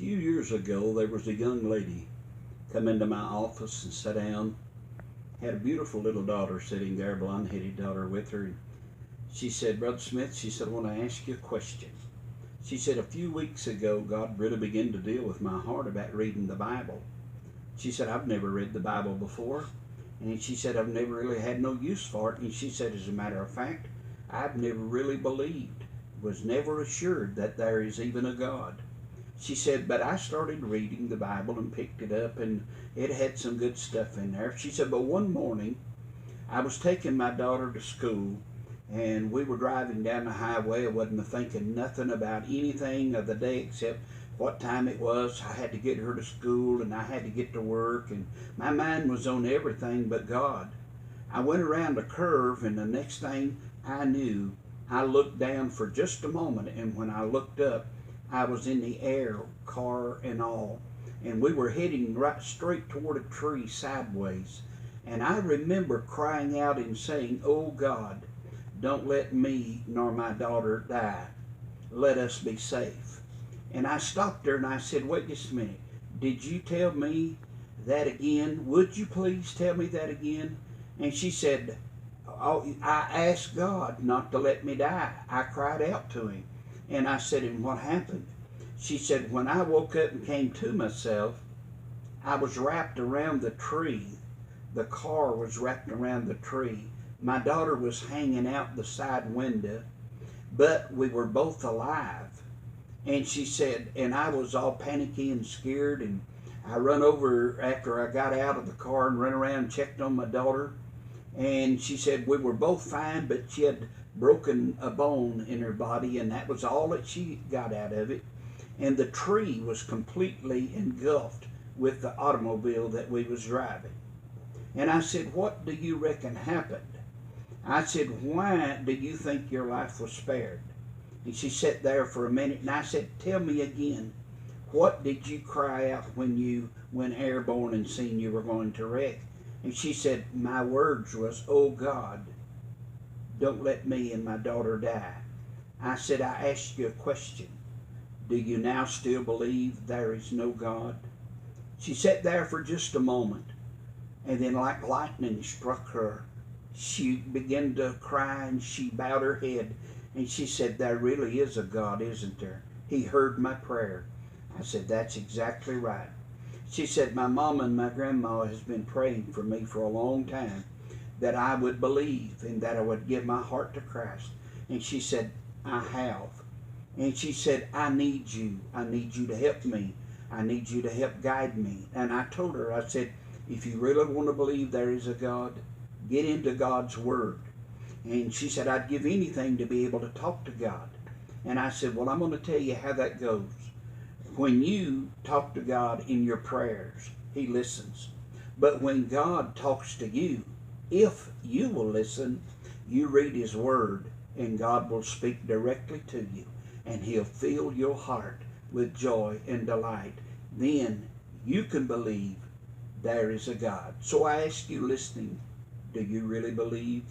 few years ago, there was a young lady come into my office and sat down. Had a beautiful little daughter sitting there, blonde-headed daughter with her. And she said, "Brother Smith," she said, "I want to ask you a question." She said, "A few weeks ago, God really began to deal with my heart about reading the Bible." She said, "I've never read the Bible before." And she said, "I've never really had no use for it." And she said, "As a matter of fact, I've never really believed, was never assured that there is even a God." She said, "But I started reading the Bible and picked it up, and it had some good stuff in there." She said, "But one morning, I was taking my daughter to school, and we were driving down the highway. I wasn't thinking nothing about anything of the day except what time it was. I had to get her to school, and I had to get to work, and my mind was on everything but God. I went around a curve, and the next thing I knew, I looked down for just a moment, and when I looked up, I was in the air, car and all, and we were heading right straight toward a tree sideways. And I remember crying out and saying, 'Oh God, don't let me nor my daughter die. Let us be safe.'" And I stopped her and I said, "Wait just a minute. Did you tell me that again? Would you please tell me that again?" And she said, "Oh, I asked God not to let me die. I cried out to him." And I said, "And what happened?" She said, "When I woke up and came to myself, I was wrapped around the tree. The car was wrapped around the tree. My daughter was hanging out the side window, but we were both alive." And she said, and I was all panicky and scared, and I run over after I got out of the car and run around and checked on my daughter. And she said we were both fine, but she had broken a bone in her body, and that was all that she got out of it. And the tree was completely engulfed with the automobile that we was driving. And I said, "What do you reckon happened?" I said, "Why do you think your life was spared?" And she sat there for a minute, and I said, "Tell me again, what did you cry out when you went airborne and seen you were going to wreck?" And she said, "My words was, 'Oh God, don't let me and my daughter die.'" I said, "I asked you a question. Do you now still believe there is no God?" She sat there for just a moment, and then like lightning struck her. She began to cry, and she bowed her head, and she said, "There really is a God, isn't there? He heard my prayer." I said, "That's exactly right." She said, "My mom and my grandma has been praying for me for a long time, that I would believe and that I would give my heart to Christ." And she said, "I have." And she said, "I need you. I need you to help me. I need you to help guide me." And I told her, I said, "If you really want to believe there is a God, get into God's Word." And she said, "I'd give anything to be able to talk to God." And I said, "Well, I'm going to tell you how that goes. When you talk to God in your prayers, He listens. But when God talks to you, if you will listen, you read His Word, and God will speak directly to you, and He'll fill your heart with joy and delight. Then you can believe there is a God." So I ask you listening, do you really believe?